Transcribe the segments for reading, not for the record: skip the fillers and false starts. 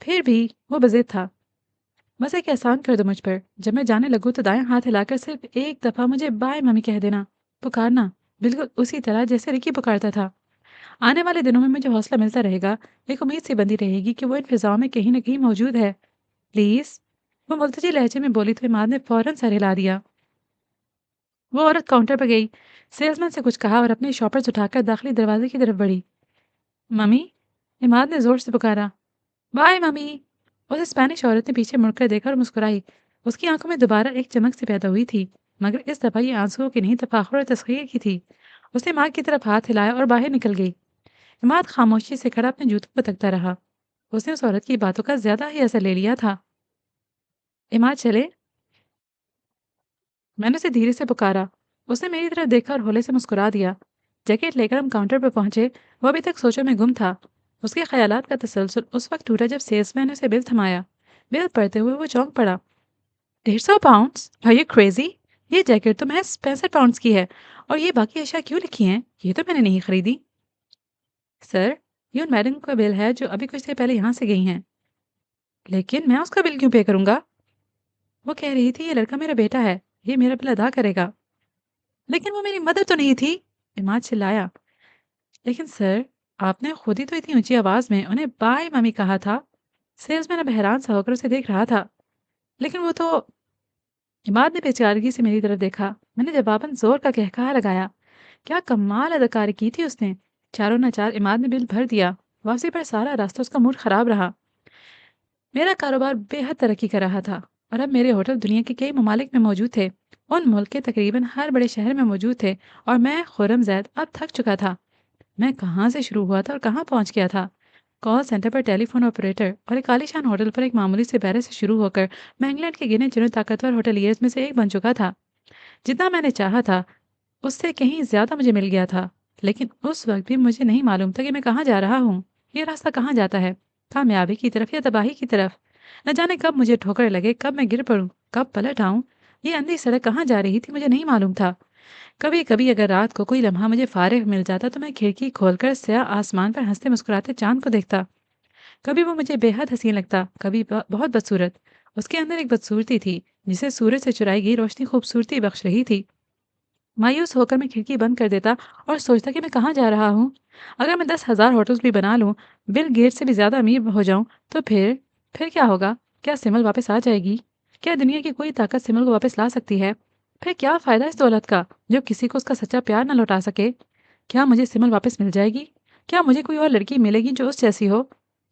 پھر بھی وہ بضد تھا۔ بس ایک احسان کر دو مجھ پر، جب میں جانے لگوں تو دائیں ہاتھ ہلا کر صرف ایک دفعہ مجھے بائے ممی کہہ دینا، پکارنا، بالکل اسی طرح جیسے رکی پکارتا تھا۔ آنے والے دنوں میں مجھے حوصلہ ملتا رہے گا، ایک امید سی بندی رہے گی کہ وہ ان فضاؤں میں کہیں نہ کہیں موجود ہے۔ پلیز۔ وہ ملتجی لہجے میں بولی تو عماد نے فوراً سر ہلا دیا۔ وہ عورت کاؤنٹر پر گئی، سیلز مین سے کچھ کہا اور اپنے شاپرز اٹھا کر داخلی دروازے کی طرف بڑھی۔ ممی، عماد نے زور سے پکارا۔ Bye mummy. اس اسپینش عورت نے پیچھے مڑ کر دیکھا اور مسکرائی۔ اس کی آنکھوں میں دوبارہ ایک چمک سی پیدا ہوئی تھی، مگر اس دفعہ یہ آنسوؤں کی نہیں، تفاخر اور تسخیر کی تھی۔ اس نے ماں کی طرف ہاتھ ہلایا اور باہر نکل گئی۔ عماد خاموشی سے کھڑا اپنے جوتوں کو تکتا رہا۔ اس نے اس عورت کی باتوں کا زیادہ ہی اثر لے لیا تھا۔ عماد چلے؟ میں نے اسے دھیرے سے پکارا۔ اس نے میری طرف دیکھا اور ہولے سے مسکرا دیا۔ جیکٹ لے کر ہم کاؤنٹر پر پہنچے۔ وہ ابھی تک سوچوں میں گم تھا۔ اس کے خیالات کا تسلسل اس وقت ٹوٹا جب سیلز مین نے اسے بل تھمایا۔ بل پڑھتے ہوئے وہ چونک پڑا۔ 150 پاؤنڈس؟ Are you crazy؟ یہ جیکٹ تو محض 65 پاؤنڈس کی ہے، اور یہ باقی اشیاء کیوں لکھی ہیں؟ یہ تو میں نے نہیں خریدی۔ سر، یہ ان میڈم کا بل ہے جو ابھی کچھ دیر پہلے یہاں سے گئی ہیں۔ لیکن میں اس کا بل کیوں پے کروں گا؟ وہ کہہ رہی تھی یہ لڑکا میرا بیٹا ہے، یہ میرا بل ادا کرے گا۔ لیکن وہ میری مدر تو نہیں تھی، عماد چلایا۔ لیکن سر، آپ نے خود ہی تو اتنی اونچی آواز میں انہیں بائے ممی کہا تھا۔ سیلز مین اب حیران سا ہو کر اسے دیکھ رہا تھا۔ لیکن وہ تو… عماد نے بےچارگی سے میری طرف دیکھا۔ میں نے جواباً زور کا کہا لگایا۔ کیا کمال اداکاری کی تھی اس نے! چاروں ناچار عماد نے بل بھر دیا۔ واپسی پر سارا راستہ اس کا موڈ خراب رہا۔ میرا کاروبار بے حد ترقی کر رہا تھا، اور اب میرے ہوٹل دنیا کے کئی ممالک میں موجود تھے۔ ان ملک کے تقریباً ہر بڑے شہر میں موجود تھے، اور میں خرم زید اب تھک چکا تھا۔ میں کہاں سے شروع ہوا تھا اور کہاں پہنچ گیا تھا؟ کال سینٹر پر ٹیلی فون آپریٹر اور ایک عالیشان ہوٹل پر ایک معمولی سے بیرے سے شروع ہو کر میں انگلینڈ کے گنے چنے طاقتور ہوٹلیئرز میں سے ایک بن چکا تھا۔ جتنا میں نے چاہا تھا اس سے کہیں زیادہ مجھے مل گیا تھا، لیکن اس وقت بھی مجھے نہیں معلوم تھا کہ میں کہاں جا رہا ہوں۔ یہ راستہ کہاں جاتا ہے؟ کامیابی کی طرف یا تباہی کی طرف؟ نہ جانے کب مجھے ٹھوکر لگے، کب میں گر پڑوں، کب پلٹ آؤں۔ یہ اندھی سڑک کہاں جا رہی تھی مجھے نہیں معلوم تھا۔ کبھی کبھی اگر رات کو کوئی لمحہ مجھے فارغ مل جاتا تو میں کھڑکی کھول کر سیاہ آسمان پر ہنستے مسکراتے چاند کو دیکھتا۔ کبھی وہ مجھے بے حد حسین لگتا، کبھی بہت بدصورت۔ اس کے اندر ایک بدصورتی تھی جسے سورج سے چرائی گئی روشنی خوبصورتی بخش رہی تھی۔ مایوس ہو کر میں کھڑکی بند کر دیتا اور سوچتا کہ میں کہاں جا رہا ہوں۔ اگر میں 10,000 ہوٹلز بھی بنا لوں، بل گیٹ سے بھی زیادہ امیر ہو جاؤں، تو پھر کیا ہوگا؟ کیا سمل واپس آ جائے گی؟ کیا دنیا کی کوئی طاقت سمل کو واپس لا سکتی ہے؟ پھر کیا فائدہ اس دولت کا جو کسی کو اس کا سچا پیار نہ لوٹا سکے؟ کیا مجھے سمل واپس مل جائے گی؟ کیا مجھے کوئی اور لڑکی ملے گی جو اس جیسی ہو؟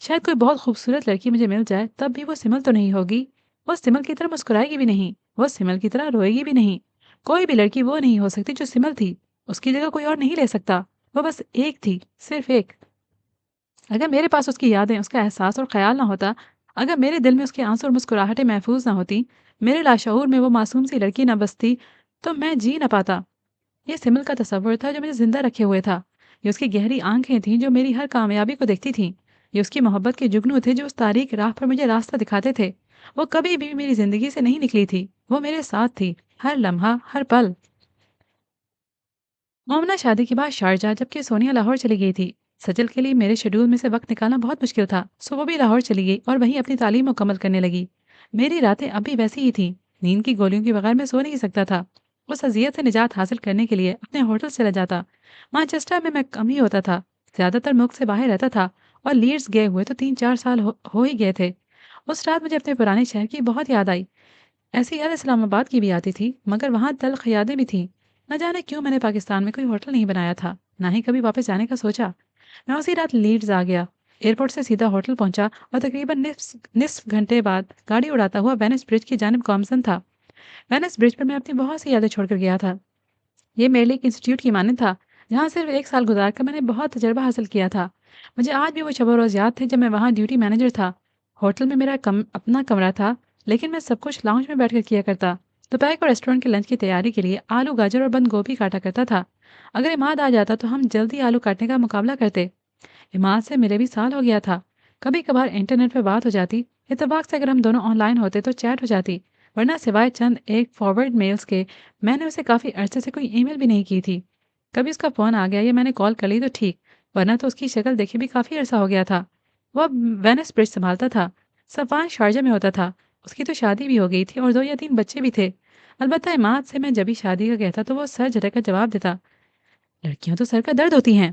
شاید کوئی بہت خوبصورت لڑکی مجھے مل جائے، تب بھی وہ سمل تو نہیں ہوگی۔ وہ سمل کی طرح مسکرائے گی بھی نہیں، وہ سمل کی طرح روئے گی بھی نہیں۔ کوئی بھی لڑکی وہ نہیں ہو سکتی جو سمل تھی۔ اس کی جگہ کوئی اور نہیں لے سکتا۔ وہ بس ایک تھی، صرف ایک۔ اگر میرے پاس اس کی یادیں، اس کا احساس اور خیال نہ ہوتا، اگر میرے دل میں اس کے آنسو اور مسکراہٹیں محفوظ نہ ہوتی، میرے لاشعور میں وہ معصوم سی لڑکی نہ بستی، تو میں جی نہ پاتا۔ یہ سمل کا تصور تھا جو مجھے زندہ رکھے ہوئے تھا۔ یہ اس کی گہری آنکھیں تھیں جو میری ہر کامیابی کو دیکھتی تھیں۔ یہ اس کی محبت کے جگنو تھے جو اس تاریک راہ پر مجھے راستہ دکھاتے تھے۔ وہ کبھی بھی میری زندگی سے نہیں نکلی تھی، وہ میرے ساتھ تھی، ہر لمحہ، ہر پل۔ مومنہ شادی کے بعد شارجہ، جبکہ سونیا لاہور چلی گئی تھی۔ سجل کے لیے میرے شیڈول میں سے وقت نکالنا بہت مشکل تھا، سو وہ بھی لاہور چلی گئی اور وہیں اپنی تعلیم مکمل کرنے لگی۔ میری راتیں اب بھی ویسی ہی تھیں، نیند کی گولیوں کے بغیر میں سو نہیں سکتا تھا۔ اس اذیت سے نجات حاصل کرنے کے لیے اپنے ہوٹل چلا جاتا۔ مانچسٹر میں کم ہی ہوتا تھا، زیادہ تر ملک سے باہر رہتا تھا، اور لیڈز گئے ہوئے تو 3-4 سال ہو ہی گئے تھے۔ اس رات مجھے اپنے پرانے شہر کی بہت یاد آئی۔ ایسی یاد اسلام آباد کی بھی آتی تھی، مگر وہاں تلخ یادیں بھی تھیں۔ نہ جانے کیوں میں نے پاکستان میں کوئی ہوٹل نہیں بنایا تھا، نہ ہی کبھی واپس جانے کا سوچا۔ میں اسی رات لیڈز آ گیا، ایئرپورٹ سے سیدھا ہوٹل پہنچا اور تقریباً نصف گھنٹے بعد گاڑی اڑاتا ہوا وینس برج کی جانب گامزن تھا۔ وینس برج پر میں اپنی بہت سی یادیں چھوڑ کر گیا تھا۔ یہ میرے لیے ایک انسٹیٹیوٹ کی مانند تھا، جہاں صرف 1 سال گزار کر میں نے بہت تجربہ حاصل کیا تھا۔ مجھے آج بھی وہ شب و روز یاد تھے جب میں وہاں ڈیوٹی مینیجر تھا۔ ہوٹل میں میرا اپنا کمرہ تھا، لیکن میں سب کچھ لاؤنج میں بیٹھ کر کیا کرتا۔ دوپہر کو ریسٹورینٹ کے لنچ کی تیاری کے لیے آلو، گاجر اور بند گوبھی کاٹا کرتا تھا۔ اگر عماد آ جاتا تو ہم جلدی آلو کاٹنے کا مقابلہ کرتے۔ عماد سے ملے بھی سال ہو گیا تھا۔ کبھی کبھار انٹرنیٹ پہ بات ہو جاتی، اتفاق سے اگر ہم دونوں آن لائن ہوتے تو چیٹ ہو جاتی، ورنہ سوائے چند ایک فارورڈ میلز کے میں نے اسے کافی عرصے سے کوئی ای میل بھی نہیں کی تھی۔ کبھی اس کا فون آ گیا یا میں نے کال کر لی تو ٹھیک، ورنہ تو اس کی شکل دیکھے بھی کافی عرصہ ہو گیا تھا۔ وہ اب وینس برج سنبھالتا تھا، صفان شارجہ میں ہوتا تھا، اس کی تو شادی بھی ہو گئی تھی اور 2 یا 3 بچے بھی تھے۔ البتہ عماد سے میں جب بھی شادی کا کہتا تو وہ سر جھٹک کر جواب دیتا، لڑکیاں تو سر کا درد ہوتی ہیں۔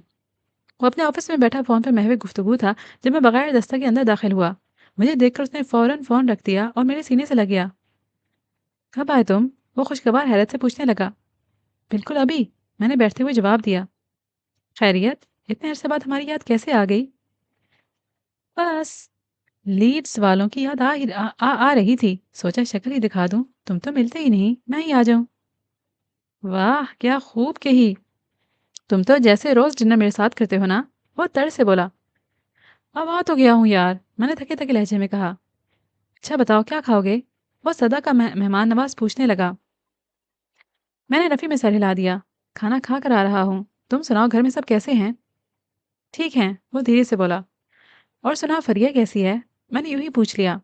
وہ اپنے آفس میں بیٹھا فون پر محو گفتگو تھا جب میں بغیر دستک کے اندر داخل ہوا۔ مجھے دیکھ کر اس نے فوراً فون رکھ دیا اور میرے سینے سے لگ گیا۔ کب آئے تم؟ وہ خوشگوار حیرت سے پوچھنے لگا۔ بالکل ابھی، میں نے بیٹھتے ہوئے جواب دیا۔ خیریت؟ اتنے عرصے بعد ہماری یاد کیسے آ گئی؟ بس لیڈز والوں کی یاد آ رہی تھی، سوچا شکل ہی دکھا دوں، تم تو ملتے ہی نہیں، میں ہی آ جاؤں۔ واہ کیا خوب کہی، تم تو جیسے روز ڈنر میرے ساتھ کرتے ہو نا۔ وہ طرز سے بولا۔ اب آ تو گیا ہوں یار، میں نے تھکے تھکے لہجے میں کہا۔ اچھا بتاؤ کیا کھاؤ گے؟ وہ صدا کا مہمان نواز پوچھنے لگا۔ میں نے نفی میں سر ہلا دیا۔ کھانا کھا کر آ رہا ہوں، تم سناؤ گھر میں سب کیسے ہیں؟ ٹھیک ہیں، وہ دھیرے سے بولا۔ اور سنا فریہ کیسی ہے؟ میں نے یوں ہی پوچھ لیا۔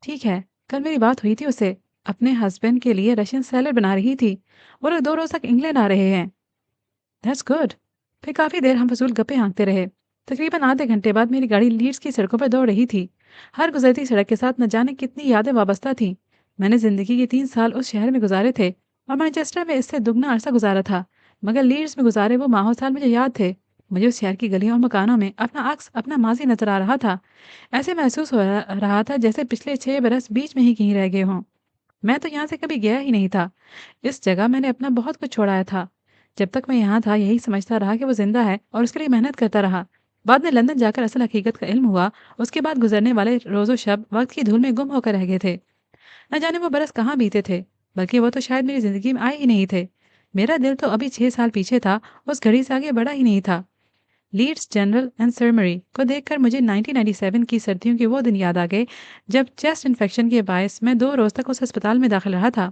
ٹھیک ہے، کل میری بات ہوئی تھی اسے، اپنے ہسبینڈ کے لیے رشین سیلڈ بنا رہی تھی، وہ لوگ 2 روز تک انگلینڈ آ رہے ہیں۔ That's good. پھر کافی دیر ہم فضول گپے ہانکتے رہے۔ تقریباً آدھے گھنٹے بعد میری گاڑی لیڈز کی سڑکوں پر دوڑ رہی تھی۔ ہر گزرتی سڑک کے ساتھ نہ جانے کتنی یادیں وابستہ تھیں۔ میں نے زندگی کے 3 سال اس شہر میں گزارے تھے اور مانچسٹر میں اس سے دگنا عرصہ گزارا تھا، مگر لیڈز میں گزارے وہ ماہ و سال مجھے یاد تھے۔ مجھے اس شہر کی گلیوں اور مکانوں میں اپنا عکس، اپنا ماضی نظر آ رہا تھا۔ ایسے محسوس ہو رہا تھا جیسے پچھلے 6 برس بیچ میں ہی کہیں رہ گئے ہوں۔ میں تو یہاں سے کبھی گیا ہی نہیں تھا۔ اس جگہ میں نے اپنا بہت کچھ چھوڑایا تھا۔ جب تک میں یہاں تھا یہی سمجھتا رہا کہ وہ زندہ ہے اور اس کے لیے محنت کرتا رہا۔ بعد میں لندن جا کر اصل حقیقت کا علم ہوا۔ اس کے بعد گزرنے والے روز و شب وقت کی دھول میں گم ہو کر رہ گئے تھے۔ نہ جانے وہ برس کہاں بیتے تھے، بلکہ وہ تو شاید میری زندگی میں آئے ہی نہیں تھے۔ میرا دل تو ابھی 6 سال پیچھے تھا، اس گھڑی سے آگے بڑھا ہی نہیں تھا۔ لیڈز جنرل انفرمری کو دیکھ کر مجھے 1997 کی سردیوں کے وہ دن یاد آ گئے جب چیسٹ انفیکشن کے باعث میں 2 روز تک اس ہسپتال میں داخل رہا تھا۔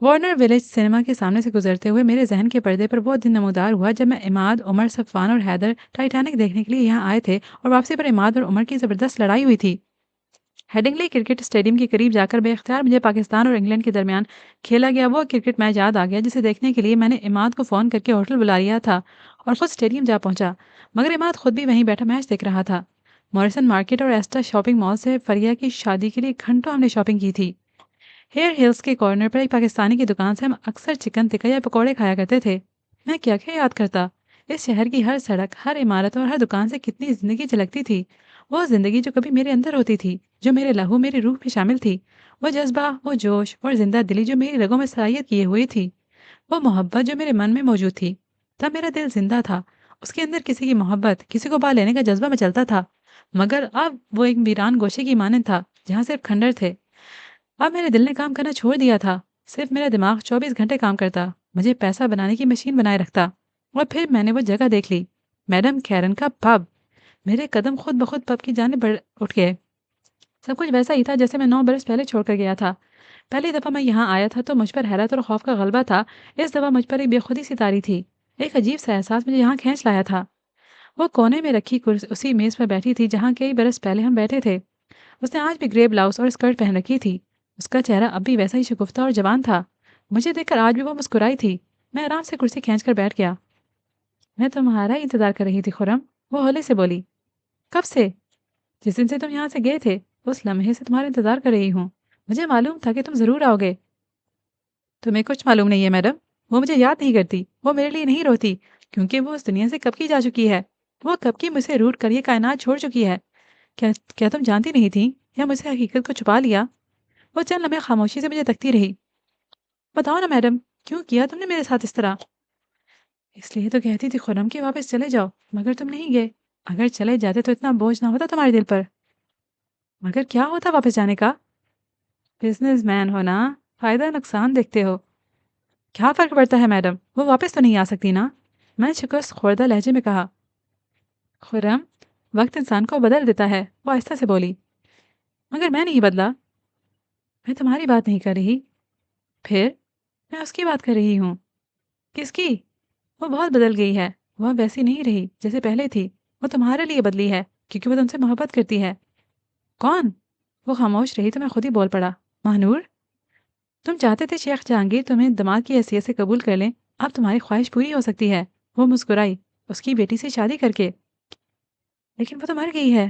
وارنر ولیج سنیما کے سامنے سے گزرتے ہوئے میرے ذہن کے پردے پر وہ دن نمودار ہوا جب میں عماد، عمر، صفوان اور حیدر ٹائٹینک دیکھنے کے لیے یہاں آئے تھے اور واپسی پر عماد اور عمر کی زبردست لڑائی ہوئی تھی۔ ہیڈنگلی کرکٹ اسٹیڈیم کے قریب جا کر بے اختیار مجھے پاکستان اور انگلینڈ کے درمیان کھیلا گیا وہ کرکٹ میچ یاد آ گیا جسے دیکھنے کے لیے میں نے عماد کو فون کر کے ہوٹل بلا لیا تھا اور خود اسٹیڈیم جا پہنچا، مگر عماد خود بھی وہیں بیٹھا میچ دیکھ رہا تھا۔ موریسن مارکیٹ اور ایسٹا شاپنگ مال سے فریہ کی شادی کے لیے گھنٹوں ہم نے شاپنگ کی تھی۔ ہیئر ہلز کے کارنر پر ایک پاکستانی کی دکان سے ہم اکثر چکن ٹکا یا پکوڑے کھایا کرتے تھے۔ میں کیا کیا یاد کرتا، اس شہر کی ہر سڑک، ہر عمارت اور ہر دکان سے کتنی زندگی جھلکتی تھی۔ وہ زندگی جو کبھی میرے اندر ہوتی تھی، جو میرے لہو میری روح میں شامل تھی، وہ جذبہ، وہ جوش اور زندہ دلی جو میری رگوں میں سرایت کیے ہوئی تھی، وہ محبت جو میرے من میں موجود تھی۔ تب میرا دل زندہ تھا، اس کے اندر کسی کی محبت، کسی کو پا لینے کا جذبہ میں چلتا تھا، مگر اب وہ ایک ویران گوشے کی مانند تھا جہاں صرف کھنڈر تھے۔ اب میرے دل نے کام کرنا چھوڑ دیا تھا، صرف میرا دماغ 24 گھنٹے کام کرتا، مجھے پیسہ بنانے کی مشین بنائے رکھتا۔ اور پھر میں نے وہ جگہ دیکھ لی، میڈم کیرن کا پب۔ میرے قدم خود بخود پب کی جانب بڑھ اٹھ گئے۔ سب کچھ ویسا ہی تھا جیسے میں 9 برس پہلے چھوڑ کر گیا تھا۔ پہلی دفعہ میں یہاں آیا تھا تو مجھ پر حیرت اور خوف کا غلبہ تھا، اس دفعہ مجھ پر ایک بے خودی سی طاری تھی۔ ایک عجیب سا احساس مجھے یہاں کھینچ لایا تھا۔ وہ کونے میں رکھی اسی میز پر بیٹھی تھی جہاں کئی برس پہلے ہم بیٹھے تھے۔ اس نے آج بھی گرے بلاؤز اور اسکرٹ پہن رکھی تھی۔ اس کا چہرہ اب بھی ویسا ہی شگفتہ اور جوان تھا۔ مجھے دیکھ کر آج بھی وہ مسکرائی تھی۔ میں آرام سے کرسی کھینچ کر بیٹھ گیا۔ میں تمہارا ہی انتظار کر رہی تھی خرم، وہ ہولے سے بولی۔ کب سے؟ جس دن سے تم یہاں سے گئے تھے، اس لمحے سے تمہارا انتظار کر رہی ہوں۔ مجھے معلوم تھا کہ تم ضرور آؤ گے۔ تمہیں کچھ معلوم نہیں ہے میڈم، وہ مجھے یاد نہیں کرتی، وہ میرے لیے نہیں روتی، کیونکہ وہ اس دنیا سے کب کی جا چکی ہے۔ وہ کب کی مجھ سے روٹ کر یہ کائنات چھوڑ چکی ہے۔ کیا تم جانتی نہیں تھی یا مجھ سے حقیقت کو چھپا لیا؟ وہ چند لمحے خاموشی سے مجھے تکتی رہی۔ بتاؤ نا میڈم، کیوں کیا تم نے میرے ساتھ اس طرح؟ اس لیے تو کہتی تھی خرم کہ واپس چلے جاؤ، مگر تم نہیں گئے۔ اگر چلے جاتے تو اتنا بوجھ نہ ہوتا تمہارے دل پر۔ مگر کیا ہوتا واپس جانے کا؟ بزنس مین ہونا، فائدہ نقصان دیکھتے ہو۔ کیا فرق پڑتا ہے میڈم، وہ واپس تو نہیں آ سکتی نا؟ میں شکست خوردہ لہجے میں کہا۔ خرم، وقت انسان کو بدل دیتا ہے، وہ آہستہ سے بولی۔ مگر میں نہیں بدلا۔ میں تمہاری بات نہیں کر رہی۔ پھر میں اس کی بات کر رہی ہوں۔ کس کی؟ وہ بہت بدل گئی ہے، وہ ویسی نہیں رہی جیسے پہلے تھی۔ وہ تمہارے لیے بدلی ہے کیونکہ وہ تم سے محبت کرتی ہے۔ کون؟ وہ خاموش رہی تو میں خود ہی بول پڑا۔ مہنور، تم چاہتے تھے شیخ جہانگیر تمہیں دماغ کی حیثیت سے قبول کر لیں، اب تمہاری خواہش پوری ہو سکتی ہے۔ وہ مسکرائی، اس کی بیٹی سے شادی کر کے۔ لیکن وہ تو مر گئی ہے۔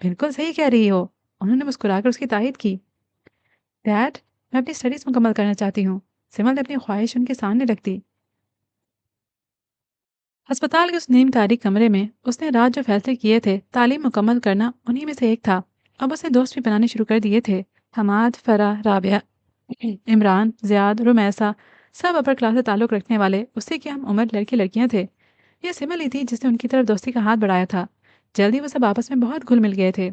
بالکل صحیح کہہ رہی ہو، انہوں نے مسکرا کر اس کی تائید کی۔ ڈیڈ، میں اپنی اسٹڈیز مکمل کرنا چاہتی ہوں۔ سمل نے اپنی خواہش ان کے سامنے رکھ دی۔ ہسپتال کے اس نیم تاریک کمرے میں اس نے رات جو فیصلے کیے تھے تعلیم مکمل کرنا انہی میں سے ایک تھا۔ اب اس نے دوست بھی بنانے شروع کر دیے تھے۔ حماد، فرح، رابعہ، عمران، زیاد، رمیسا، سب اپر کلاس سے تعلق رکھنے والے اسی کی ہم عمر لڑکی لڑکیاں تھے۔ یہ سمل ہی تھی جس نے ان کی طرف دوستی کا ہاتھ بڑھایا تھا۔ جلدی وہ سب آپس میں بہت گھل مل گئے تھے۔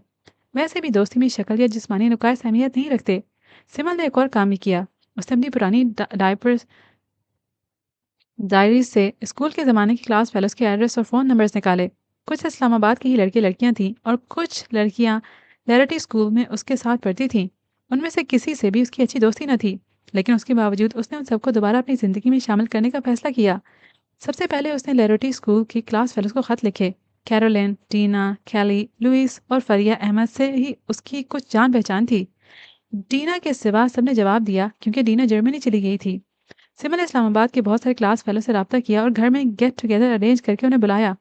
ویسے بھی دوستی میں شکل یا جسمانی نقائص اہمیت نہیں رکھتے۔ سمل نے ایک اور کام بھی کیا۔ اس نے اپنی پرانی ڈائپرز ڈائریز سے اسکول کے زمانے کی کلاس فیلوز کے ایڈریس اور فون نمبرز نکالے۔ کچھ اسلام آباد کی ہی لڑکے لڑکیاں تھیں اور کچھ لڑکیاں لیرٹی اسکول میں اس کے ساتھ پڑھتی تھیں۔ ان میں سے کسی سے بھی اس کی اچھی دوستی نہ تھی، لیکن اس کے باوجود اس نے ان سب کو دوبارہ اپنی زندگی میں شامل کرنے کا فیصلہ کیا۔ سب سے پہلے اس نے لیرٹی اسکول کی کلاس فیلوز کو خط لکھے۔ کیرولین، ٹینا، کیلی، لوئس اور فریہ احمد سے ہی اس کی کچھ جان پہچان تھی۔ ڈینا کے سوا سب نے جواب دیا کیونکہ ڈینا جرمنی چلی گئی تھی۔ سمن نے اسلام آباد کے بہت سارے کلاس فیلو سے رابطہ کیا اور گھر میں گیٹ ٹوگیدر ارینج کر کے انہیں بلایا۔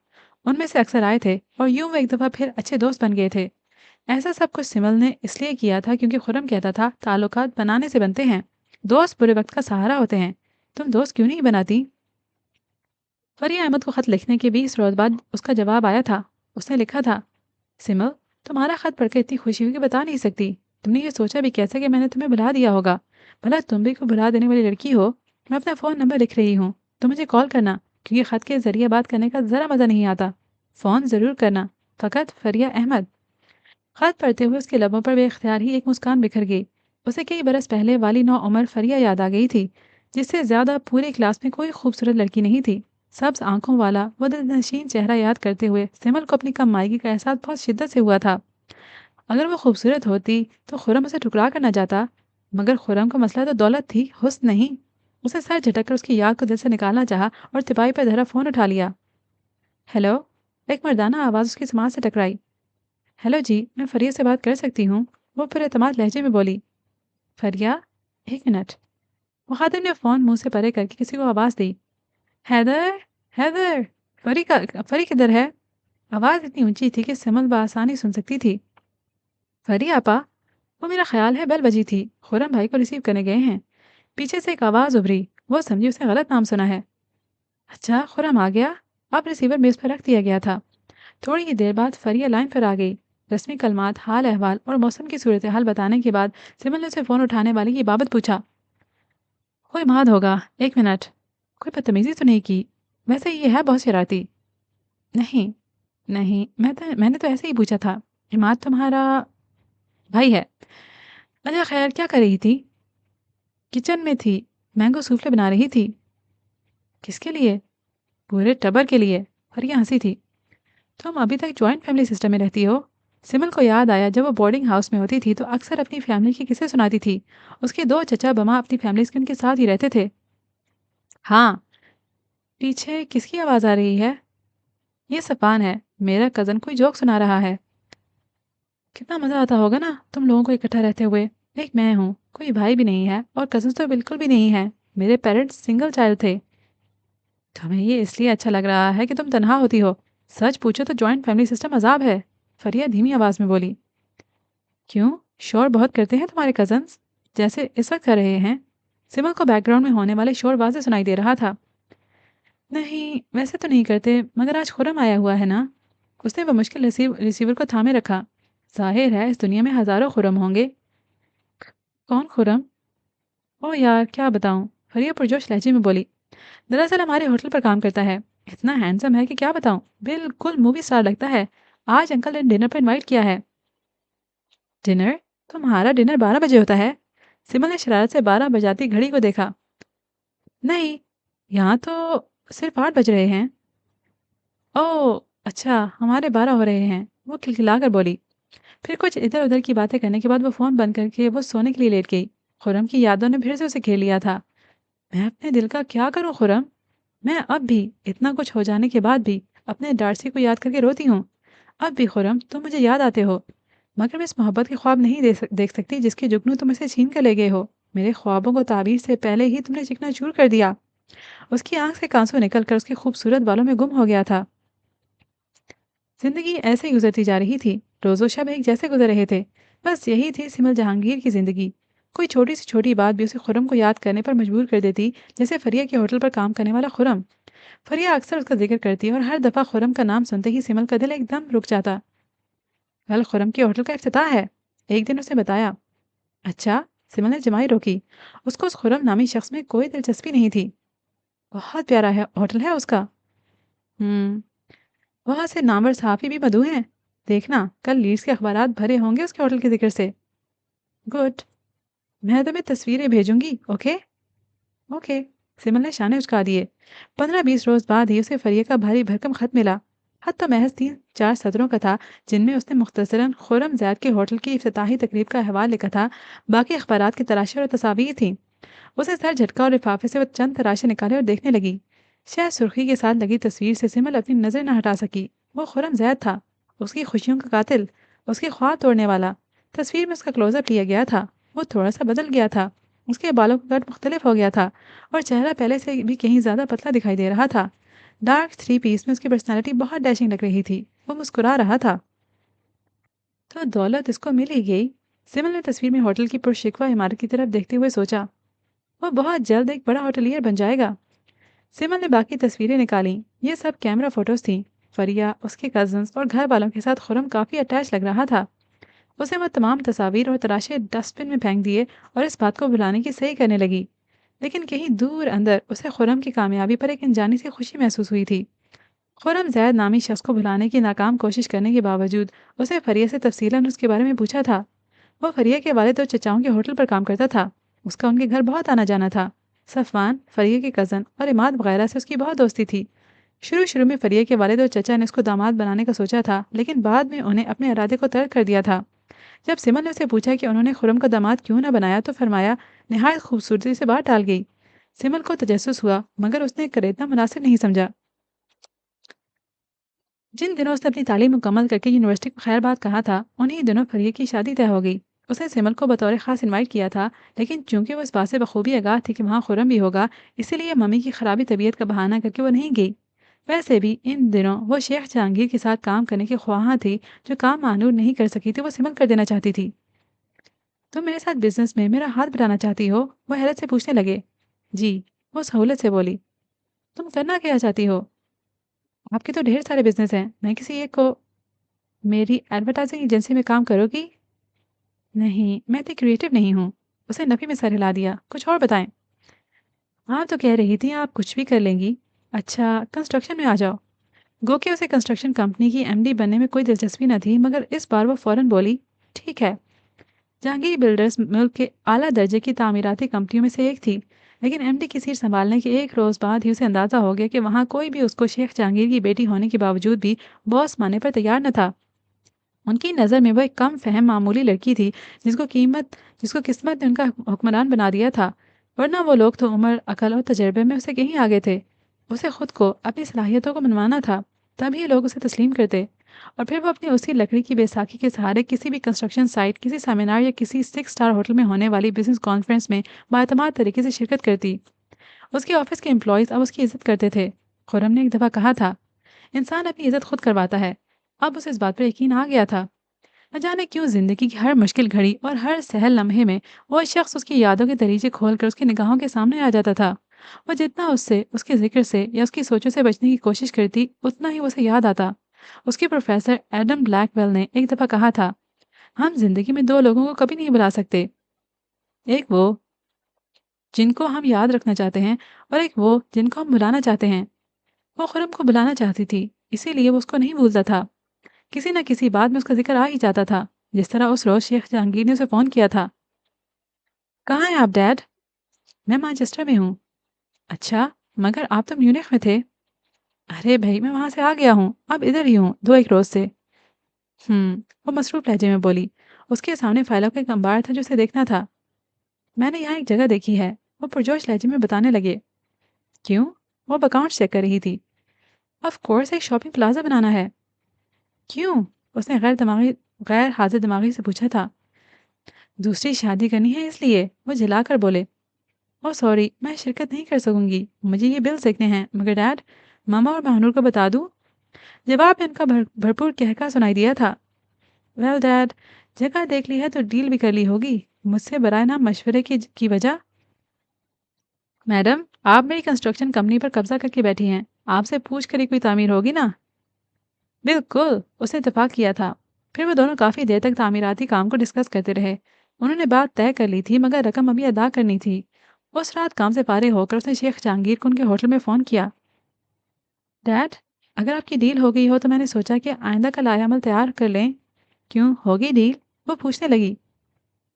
ان میں سے اکثر آئے تھے اور یوں وہ ایک دفعہ پھر اچھے دوست بن گئے تھے۔ ایسا سب کچھ سمل نے اس لیے کیا تھا کیونکہ خرم کہتا تھا تعلقات بنانے سے بنتے ہیں، دوست برے وقت کا سہارا ہوتے ہیں۔ تم دوست کیوں نہیں بناتی؟ فریہ احمد کو خط لکھنے کے 20 روز بعد اس کا جواب آیا تھا۔ اس نے لکھا تھا، سمل، تمہارا خط پڑھ کے اتنی خوشی ہوئی کہ بتا نہیں سکتی۔ تم نے یہ سوچا بھی کیسے کہ میں نے تمہیں بھلا دیا ہوگا؟ بھلا تم بھی کوئی بھلا دینے والی لڑکی ہو؟ میں اپنا فون نمبر لکھ رہی ہوں، تو مجھے کال کرنا، کیونکہ خط کے ذریعے بات کرنے کا ذرا مزہ نہیں آتا۔ فون ضرور کرنا، فقط فریہ احمد۔ خط پڑھتے ہوئے اس کے لبوں پر بے اختیار ہی ایک مسکان بکھر گئی۔ اسے کئی برس پہلے والی نو عمر فریہ یاد آ گئی تھی، جس سے زیادہ پورے کلاس میں کوئی خوبصورت لڑکی نہیں تھی۔ سبز آنکھوں والا وہ دل نشین چہرہ یاد کرتے ہوئے سمل کو اپنی کم مائگی کا احساس بہت شدت سے ہوا تھا۔ اگر وہ خوبصورت ہوتی تو خرم اسے ٹھکرا کر نہ جاتا، مگر خرم کا مسئلہ تو دولت تھی، حسن نہیں۔ اسے سر جھٹک کر اس کی یاد کو دل سے نکالنا چاہا اور تپائی پر دھرا فون اٹھا لیا۔ ہیلو، ایک مردانہ آواز اس کی سماعت سے ٹکرائی۔ ہیلو جی، میں فریہ سے بات کر سکتی ہوں؟ وہ پر اعتماد لہجے میں بولی۔ فریہ، ایک منٹ۔ مخاطب نے فون منہ سے پرے کر کے کسی کو آواز دی۔ حیدر، حیدر، فری کدھر ہے؟ آواز اتنی اونچی تھی کہ سمل بآسانی سن سکتی تھی۔ فری آپا، وہ میرا خیال ہے بیل بجی تھی، خرم بھائی کو ریسیو کرنے گئے ہیں۔ پیچھے سے ایک آواز ابھری، وہ سمجھی اس نے غلط نام سنا ہے۔ اچھا، خرم آ گیا؟ اب ریسیور میز پر رکھ دیا گیا تھا۔ تھوڑی ہی دیر بعد فریہ لائن پر آ گئی۔ رسمی کلمات، حال احوال اور موسم کی صورتحال بتانے کے بعد سمل نے اسے فون اٹھانے والی کی بابت پوچھا۔ کوئی ماد ہوگا، ایک منٹ۔ کوئی بدتمیزی تو نہیں کی؟ ویسے یہ ہے بہت شرارتی۔ نہیں نہیں، میں نے تو ایسے ہی پوچھا تھا۔ عماد تمہارا بھائی ہے؟ اچھا خیر، کیا کر رہی تھی؟ کچن میں تھی، مینگو سوفلے بنا رہی تھی۔ کس کے لیے؟ پورے ٹبر کے لیے۔ فریہ ہنسی تھی۔ تم ابھی تک جوائنٹ فیملی سسٹم میں رہتی ہو؟ سمل کو یاد آیا جب وہ بورڈنگ ہاؤس میں ہوتی تھی تو اکثر اپنی فیملی کی قصے سناتی تھی۔ اس کے 2 چچا بما اپنی فیملیز کے ان کے ساتھ ہی رہتے تھے۔ ہاں۔ پیچھے کس کی آواز آ رہی ہے؟ یہ صفان ہے، میرا کزن کوئی جوک سنا رہا ہے۔ کتنا مزہ آتا ہوگا نا تم لوگوں کو اکٹھا رہتے ہوئے۔ ایک میں ہوں، کوئی بھائی بھی نہیں ہے اور کزنس تو بالکل بھی نہیں ہے۔ میرے پیرنٹس سنگل چائلڈ تھے۔ تمہیں یہ اس لیے اچھا لگ رہا ہے کہ تم تنہا ہوتی ہو؟ سچ پوچھو تو جوائنٹ فیملی سسٹم عذاب ہے، فریہ دھیمی آواز میں بولی۔ کیوں؟ شور بہت کرتے ہیں تمہارے کزنس، جیسے اس وقت کر رہے ہیں؟ سمل کو بیک گراؤنڈ میں ہونے والے شور واضح سنائی دے رہا تھا۔ نہیں، ویسے تو نہیں کرتے، مگر آج خرم آیا ہوا ہے نا۔ اس نے وہ مشکل ریسیور کو تھامے رکھا۔ ظاہر ہے اس دنیا میں ہزاروں خرم ہوں گے۔ کون خرم؟ او یار، کیا بتاؤں، فریہ پرجوش لہجے میں بولی۔ دراصل ہمارے ہوٹل پر کام کرتا ہے، اتنا ہینڈسم ہے کہ کیا بتاؤں، بالکل مووی اسٹار لگتا ہے۔ آج انکل نے ڈنر پر انوائٹ کیا ہے۔ ڈنر؟ تمہارا ڈنر 12 بجے ہوتا ہے؟ سمل نے شرارت سے 12 بجاتی گھڑی کو دیکھا۔ نہیں، یہاں تو صرف 8 بج رہے ہیں۔ او اچھا، ہمارے 12 ہو رہے ہیں، وہ کھلکھلا کر بولی۔ پھر کچھ ادھر ادھر کی باتیں کرنے کے بعد وہ فون بند کر کے وہ سونے کے لیے لیٹ گئی۔ خرم کی یادوں نے پھر سے اسے کھیل لیا تھا۔ میں اپنے دل کا کیا کروں خرم؟ میں اب بھی اتنا کچھ ہو جانے کے بعد بھی اپنے ڈارسی کو یاد کر کے روتی ہوں۔ اب بھی خرم تم مجھے یاد آتے ہو، مگر میں اس محبت کے خواب نہیں دیکھ سکتی جس کے جگنو تم اسے چھین کر لے گئے ہو۔ میرے خوابوں کو تعبیر سے پہلے ہی تم نے چکنا چور کر دیا۔ اس کی آنکھ سے کانسو نکل کر اس کے خوبصورت بالوں میں گم ہو گیا تھا۔ زندگی ایسے ہی گزرتی جا رہی تھی۔ روز و شب ایک جیسے گزر رہے تھے۔ بس یہی تھی سمل جہانگیر کی زندگی۔ کوئی چھوٹی سی چھوٹی بات بھی اسے خرم کو یاد کرنے پر مجبور کر دیتی، جیسے فریہ کے ہوٹل پر کام کرنے والا خرم۔ فریہ اکثر اس کا ذکر کرتی اور ہر دفعہ خرم کا نام سنتے ہی سمل کا دل ایک دم رک جاتا۔ کل خرم کے ہوٹل کا افتتاح ہے، ایک دن اسے بتایا۔ اچھا؟ سمل نے جمائی روکی۔ اس کو اس خرم نامی شخص میں کوئی دلچسپی نہیں تھی۔ بہت پیارا ہے ہوٹل ہے اس کا۔ ہم وہاں سے نامور صحافی بھی مدعو ہیں۔ دیکھنا کل لیڈز کے اخبارات بھرے ہوں گے اس کے ہوٹل کے ذکر سے۔ گڈ، میں تمہیں تصویریں بھیجوں گی، اوکے؟ اوکے۔ سمل نے شانے اچکا دیے۔ 15-20 روز بعد ہی اسے فریہ کا بھاری بھرکم خط ملا۔ خط تو محض 3-4 سطروں کا تھا، جن میں اس نے مختصراً خرم زید کے ہوٹل کی افتتاحی تقریب کا احوال لکھا تھا۔ باقی اخبارات کی تراشیں اور تصاویر تھیں۔ اسے سر جھٹکا اور لفافے سے وہ چند تراشیں نکالے اور دیکھنے لگی۔ شہ سرخی کے ساتھ لگی تصویر سے سمل اپنی نظر نہ ہٹا سکی۔ وہ خرم زید تھا، اس کی خوشیوں کا قاتل، اس کے خواب توڑنے والا۔ تصویر میں اس کا کلوز اپ لیا گیا تھا۔ وہ تھوڑا سا بدل گیا تھا، اس کے بالوں کا کٹ مختلف ہو گیا تھا اور چہرہ پہلے سے بھی کہیں زیادہ پتلا دکھائی دے رہا تھا۔ ڈارک 3 پیس میں اس کی پرسنالٹی بہت ڈیشنگ لگ رہی تھی۔ وہ مسکرا رہا تھا۔ تو دولت اس کو مل ہی گئی۔ سمل نے تصویر میں ہوٹل کی پرشکوہ عمارت کی طرف دیکھتے ہوئے سوچا، وہ بہت جلد ایک بڑا ہوٹلیئر بن جائے گا۔ سمل نے باقی تصویریں نکالیں۔ یہ سب کیمرہ فوٹوز تھیں۔ فریہ، اس کے کزنز اور گھر والوں کے ساتھ خرم کافی اٹیچ لگ رہا تھا۔ اسے وہ تمام تصاویر اور تراشے ڈسٹ بن میں پھینک دیے اور اس بات کو بھلانے کی صحیح کرنے لگی۔ لیکن کہیں دور اندر اسے خرم کی کامیابی پر ایک انجانی سی خوشی محسوس ہوئی تھی۔ خرم زید نامی شخص کو بھلانے کی ناکام کوشش کرنے کے باوجود اسے فریہ سے تفصیلاً اس کے بارے میں پوچھا تھا۔ وہ فریہ کے والد اور چچاؤں کے ہوٹل پر کام کرتا تھا۔ اس کا ان کے گھر بہت آنا جانا تھا۔ صفوان، فریہ کے کزن اور عماد وغیرہ سے اس کی بہت دوستی تھی۔ شروع میں فریہ کے والد اور چچا نے اس کو داماد بنانے کا سوچا تھا، لیکن بعد میں انہیں اپنے ارادے کو ترک کر دیا تھا۔ جب سمن نے اسے پوچھا کہ انہوں نے خرم کا داماد کیوں نہ بنایا تو فرمایا، نہایت خوبصورتی سے بات ٹال گئی۔ سمن کو تجسس ہوا، مگر اس نے خریدنا مناسب نہیں سمجھا۔ جن دنوں اس نے اپنی تعلیم مکمل کر کے یونیورسٹی کو خیر بات کہا تھا، انہی دنوں فریہ کی شادی طے ہو گئی۔ اس نے سمل کو بطور خاص انوائٹ کیا تھا، لیکن چونکہ وہ اس بات سے بخوبی آگاہ تھی کہ وہاں خرم بھی ہوگا، اسی لیے ممی کی خرابی طبیعت کا بہانہ کر کے وہ نہیں گئی۔ ویسے بھی ان دنوں وہ شیخ جہانگیر کے ساتھ کام کرنے کی خواہاں تھی۔ جو کام مانور نہیں کر سکی تھی وہ سمل کر دینا چاہتی تھی۔ تم میرے ساتھ بزنس میں میرا ہاتھ بٹانا چاہتی ہو؟ وہ حیرت سے پوچھنے لگے۔ جی، وہ سہولت سے بولی۔ تم کرنا کیا چاہتی ہو؟ آپ کے تو ڈھیر سارے بزنس ہیں، میں کسی ایک کو… میری ایڈورٹائزنگ ایجنسی میں کام کرو گی؟ نہیں، میں اتنی کریٹو نہیں ہوں۔ اسے نفی میں سر ہلا دیا۔ کچھ اور بتائیں۔ آپ تو کہہ رہی تھی آپ کچھ بھی کر لیں گی۔ اچھا، کنسٹرکشن میں آ جاؤ۔ گو کہ اسے کنسٹرکشن کمپنی کی ایم ڈی بننے میں کوئی دلچسپی نہ تھی، مگر اس بار وہ فوراً بولی، ٹھیک ہے۔ جہانگیر بلڈرز ملک کے اعلیٰ درجے کی تعمیراتی کمپنیوں میں سے ایک تھی، لیکن ایم ڈی کی سیٹ سنبھالنے کے ایک روز بعد ہی اسے اندازہ ہو گیا کہ وہاں کوئی بھی اس کو شیخ جہانگیر کی بیٹی ہونے کے باوجود بھی باس ماننے پر تیار نہ تھا۔ ان کی نظر میں وہ ایک کم فہم معمولی لڑکی تھی، جس کو قسمت نے ان کا حکمران بنا دیا تھا، ورنہ وہ لوگ تو عمر، عقل اور تجربے میں اسے کہیں آگے تھے۔ اسے خود کو، اپنی صلاحیتوں کو منوانا تھا، تبھی لوگ اسے تسلیم کرتے، اور پھر وہ اپنی اسی لکڑی کی بیساکھی کے سہارے کسی بھی کنسٹرکشن سائٹ، کسی سیمینار یا کسی 6 اسٹار ہوٹل میں ہونے والی بزنس کانفرنس میں باعتماد طریقے سے شرکت کرتی۔ اس کے آفس کے امپلائیز اب اس کی عزت کرتے تھے۔ خرم نے ایک دفعہ کہا تھا، انسان اپنی عزت خود کرواتا ہے۔ اب اسے اس بات پر یقین آ گیا تھا۔ نہ جانے کیوں زندگی کی ہر مشکل گھڑی اور ہر سہل لمحے میں وہ شخص اس کی یادوں کے دریچے کھول کر اس کی نگاہوں کے سامنے آ جاتا تھا۔ وہ جتنا اس سے، اس کے ذکر سے یا اس کی سوچوں سے بچنے کی کوشش کرتی، اتنا ہی اسے یاد آتا۔ اس کے پروفیسر ایڈم بلیک ویل نے ایک دفعہ کہا تھا، ہم زندگی میں 2 لوگوں کو کبھی نہیں بلا سکتے، ایک وہ جن کو ہم یاد رکھنا چاہتے ہیں اور ایک وہ جن کو ہم بلانا چاہتے ہیں۔ وہ خرم کو بلانا چاہتی تھی، اسی لیے وہ اس کو نہیں بھولتا تھا۔ کسی نہ کسی بات میں اس کا ذکر آ ہی جاتا تھا، جس طرح اس روز شیخ جہانگیر نے اسے فون کیا تھا۔ کہاں ہیں آپ ڈیڈ؟ میں مانچسٹر میں ہوں۔ اچھا، مگر آپ تو میونخ میں تھے۔ ارے بھائی، میں وہاں سے آ گیا ہوں، اب ادھر ہی ہوں 2-1 روز سے۔ وہ مصروف لہجے میں بولی۔ اس کے سامنے فائلوں کا ایک انبار تھا جو اسے دیکھنا تھا۔ میں نے یہاں ایک جگہ دیکھی ہے، وہ پرجوش لہجے میں بتانے لگے۔ کیوں؟ وہ اکاؤنٹ چیک کر رہی تھی۔ آف کورس ایک شاپنگ پلازا بنانا ہے۔ کیوں؟ اس نے غیر حاضر دماغی سے پوچھا تھا۔ دوسری شادی کرنی ہے اس لیے، وہ جھلا کر بولے۔ او سوری، میں شرکت نہیں کر سکوں گی، مجھے یہ بل دیکھنے ہیں، مگر ڈیڈ، ماما اور مہنور کو بتا دوں؟ جواب میں ان کا بھرپور کہکا سنائی دیا تھا۔ ویل ڈیڈ، جگہ دیکھ لی ہے تو ڈیل بھی کر لی ہوگی، مجھ سے برائے نام مشورے کی وجہ؟ میڈم، آپ میری کنسٹرکشن کمپنی پر قبضہ کر کے بیٹھی ہیں، آپ سے پوچھ کر ہی کوئی تعمیر ہوگی نا؟ بالکل، اس نے اتفاق کیا تھا۔ پھر وہ دونوں کافی دیر تک تعمیراتی کام کو ڈسکس کرتے رہے۔ انہوں نے بات طے کر لی تھی مگر رقم ابھی ادا کرنی تھی۔ اس رات کام سے فارغ ہو کر اس نے شیخ جہانگیر کو ان کے ہوٹل میں فون کیا۔ ڈیڈ، اگر آپ کی ڈیل ہو گئی ہو تو میں نے سوچا کہ آئندہ کا لائحہ عمل تیار کر لیں۔ کیوں ہوگی ڈیل؟ وہ پوچھنے لگی۔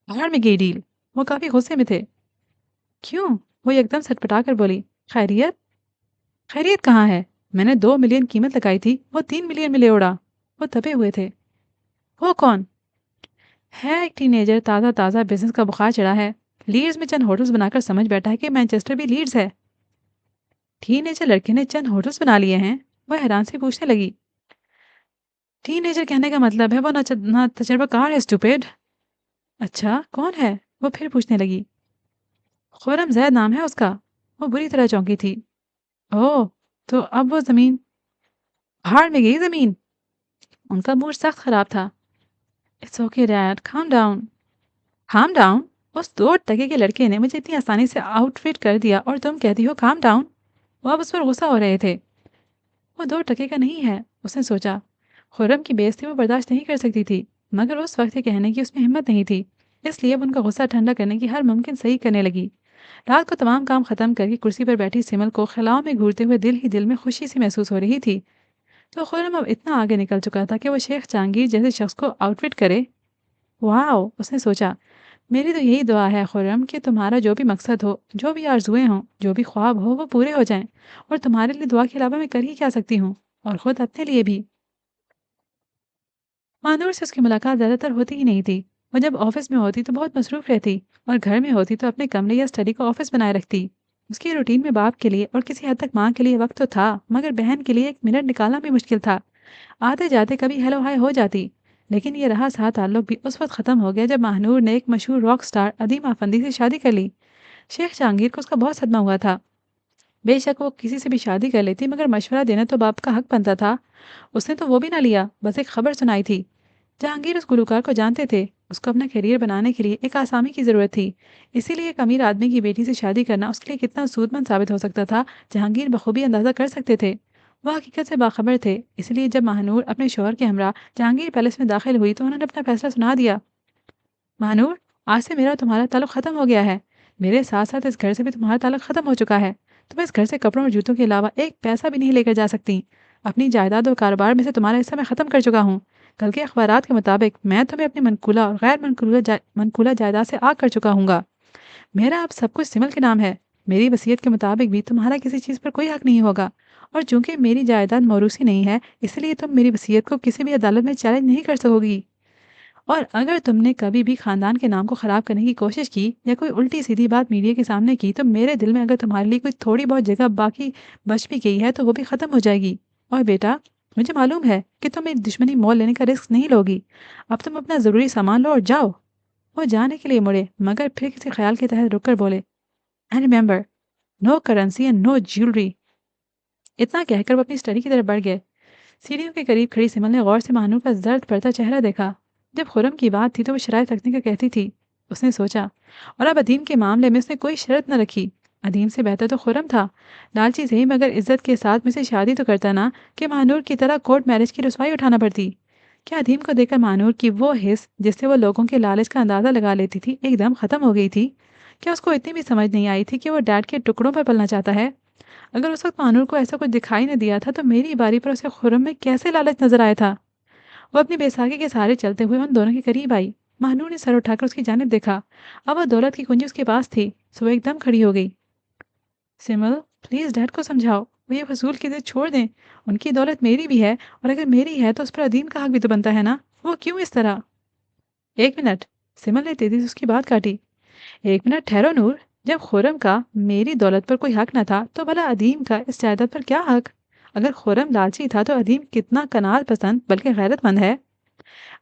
باہر میں گئی ڈیل، وہ کافی غصے میں تھے۔ کیوں؟ وہ ایک دم سٹپٹا کر بولی۔ خیریت؟ خیریت کہاں ہے؟ میں نے 2 ملین قیمت لگائی تھی، وہ 3 ملین میں لے اڑا۔ وہ دبے ہوئے تھے۔ وہ کون ہے؟ ایک ٹین ایجر، تازہ تازہ بزنس کا بخار چڑھا ہے، لیڈز میں چند ہوٹلز بنا کر سمجھ بیٹھا ہے کہ مینچسٹر بھی لیڈز ہے۔ ٹین ایجر لڑکے نے چند ہوٹلز بنا لیے ہیں؟ وہ حیران سے پوچھنے لگی۔ ٹین ایجر کہنے کا مطلب ہے وہ نہ تجربہ کار ہے، اسٹوپڈ۔ اچھا کون ہے؟ وہ پھر پوچھنے لگی۔ خورم زید نام ہے اس کا۔ وہ بری طرح چونکی تھی۔ اوہ، تو اب وہ زمین بھاڑ میں گئی زمین؟ ان کا موڈ سخت خراب تھا۔ It's okay dad, calm down. Calm down? اس 2 ٹکے کے لڑکے نے مجھے اتنی آسانی سے آؤٹ فٹ کر دیا اور تم کہتی ہو کام ڈاؤن؟ وہ اب اس پر غصہ ہو رہے تھے۔ وہ 2 ٹکے کا نہیں ہے، اس نے سوچا۔ خرم کی بےعزتی وہ برداشت نہیں کر سکتی تھی، مگر اس وقت یہ کہنے کی اس میں ہمت نہیں تھی، اس لیے اب ان کا غصہ ٹھنڈا کرنے کی ہر ممکن صحیح کرنے لگی۔ رات کو تمام کام ختم کر کے کرسی پر بیٹھی سمل کو خلاؤں میں گھورتے ہوئے دل ہی دل میں خوشی سی محسوس ہو رہی تھی۔ تو خرم اب اتنا آگے نکل چکا تھا کہ وہ شیخ جہانگیر جیسے شخص کو آؤٹ فٹ کرے۔ واو، اس نے سوچا، میری تو یہی دعا ہے خرم کہ تمہارا جو بھی مقصد ہو، جو بھی آرزوئیں ہوں، جو بھی خواب ہو، وہ پورے ہو جائیں، اور تمہارے لیے دعا کے علاوہ میں کر ہی کیا سکتی ہوں، اور خود اپنے لیے بھی۔ مانور سے اس کی ملاقات زیادہ تر ہوتی ہی نہیں تھی۔ وہ جب آفس میں ہوتی تو بہت مصروف رہتی، اور گھر میں ہوتی تو اپنے کمرے یا اسٹڈی کو آفس بنائے رکھتی۔ اس کی روٹین میں باپ کے لیے اور کسی حد تک ماں کے لیے وقت تو تھا، مگر بہن کے لیے 1 منٹ نکالنا بھی مشکل تھا۔ آتے جاتے کبھی ہیلو ہائے ہو جاتی، لیکن یہ رہا سہا تعلق بھی اس وقت ختم ہو گیا جب ماہنور نے ایک مشہور راک سٹار عدیم آفندی سے شادی کر لی۔ شیخ جہانگیر کو اس کا بہت صدمہ ہوا تھا۔ بے شک وہ کسی سے بھی شادی کر لیتی، مگر مشورہ دینا تو باپ کا حق بنتا تھا۔ اس نے تو وہ بھی نہ لیا، بس ایک خبر سنائی تھی۔ جہانگیر اس گلوکار کو جانتے تھے، اس کو اپنا کیریئر بنانے کے لیے ایک آسامی کی ضرورت تھی، اسی لیے ایک امیر آدمی کی بیٹی سے شادی کرنا اس کے لیے کتنا سود مند ثابت ہو سکتا تھا جہانگیر بخوبی اندازہ کر سکتے تھے۔ وہ حقیقت سے باخبر تھے، اس لیے جب ماہنور اپنے شوہر کے ہمراہ جہانگیر پیلس میں داخل ہوئی تو انہوں نے اپنا فیصلہ سنا دیا۔ ماہنور، آج سے میرا تمہارا تعلق ختم ہو گیا ہے، میرے ساتھ ساتھ اس گھر سے بھی تمہارا تعلق ختم ہو چکا ہے۔ تم اس گھر سے کپڑوں اور جوتوں کے علاوہ ایک پیسہ بھی نہیں لے کر جا سکتی۔ اپنی جائیداد اور کاروبار میں سے تمہارا حصہ میں ختم کر چکا ہوں۔ کل کے اخبارات کے مطابق میں تمہیں اپنی منقولہ اور غیر منقولہ جائیداد سے آگ کر چکا ہوں گا۔ میرا اب سب کچھ سمل کے نام ہے۔ میری وصیت کے مطابق بھی تمہارا کسی چیز پر کوئی حق نہیں ہوگا، اور چونکہ میری جائیداد موروثی نہیں ہے، اس لیے تم میری وصیت کو کسی بھی عدالت میں چیلنج نہیں کر سکو گی۔ اور اگر تم نے کبھی بھی خاندان کے نام کو خراب کرنے کی کوشش کی یا کوئی الٹی سیدھی بات میڈیا کے سامنے کی تو میرے دل میں اگر تمہارے لیے کوئی تھوڑی بہت جگہ باقی بچ بھی گئی ہے تو وہ بھی ختم ہو جائے گی۔ اور بیٹا، مجھے معلوم ہے کہ تم میری دشمنی مول لینے کا رسک نہیں لوگی۔ اب تم اپنا ضروری سامان لو اور جاؤ۔ وہ جانے کے لیے مڑے، مگر پھر کسی خیال کے تحت رک کر بولے، and remember, no currency and no jewellery. اتنا کہہ کر وہ اپنی اسٹڈی کی طرف بڑھ گئے۔ سیڑھیوں کے قریب کھڑی سمل نے غور سے مہنور کا زرد پڑتا چہرہ دیکھا۔ جب خرم کی بات تھی تو وہ شرائط رکھنے کا کہتی تھی، اس نے سوچا، اور اب ادیم کے معاملے میں اس نے کوئی شرط نہ رکھی۔ ادیم سے بہتر تو خرم تھا، لالچی صحیح مگر عزت کے ساتھ مجھ سے شادی تو کرتا نا کہ مہنور کی طرح کورٹ میرج کی رسوائی اٹھانا پڑتی۔ کیا ادیم کو دیکھ کر مہنور کی وہ حس جس سے وہ لوگوں کے لالچ کا اندازہ لگا لیتی تھی ایک دم ختم ہو گئی تھی؟ کیا اس کو اتنی بھی سمجھ نہیں آئی تھی کہ وہ ڈیڈ کے ٹکڑوں پر پلنا چاہتا ہے؟ اگر اس وقت مہنور کو ایسا کچھ دکھائی نہ دیا تھا تو میری باری پر اسے خرم میں کیسے لالچ نظر آیا تھا؟ وہ اپنی بیساکھی کے سہارے چلتے ہوئے ان دونوں کے قریب آئی۔ مہنور نے سر اٹھا کر اس کی جانب دیکھا۔ اب وہ دولت کی کنجی اس کے پاس تھی، سو وہ ایک دم کھڑی ہو گئی۔ سمل، پلیز ڈیڈ کو سمجھاؤ، وہ یہ فضول کی ضد چھوڑ دیں۔ ان کی دولت میری بھی ہے، اور اگر میری ہے تو اس پر ادیم کا حق بھی تو بنتا ہے نا۔ وہ کیوں اس طرح؟ 1 منٹ، سمل نے تیزی سے اس کی بات کاٹی۔ 1 منٹ ٹھہرو نور، جب خرم کا میری دولت پر کوئی حق نہ تھا تو بھلا ادیم کا اس جائیداد پر کیا حق؟ اگر خرم لالچی تھا تو ادیم کتنا کنال پسند بلکہ غیرت مند ہے۔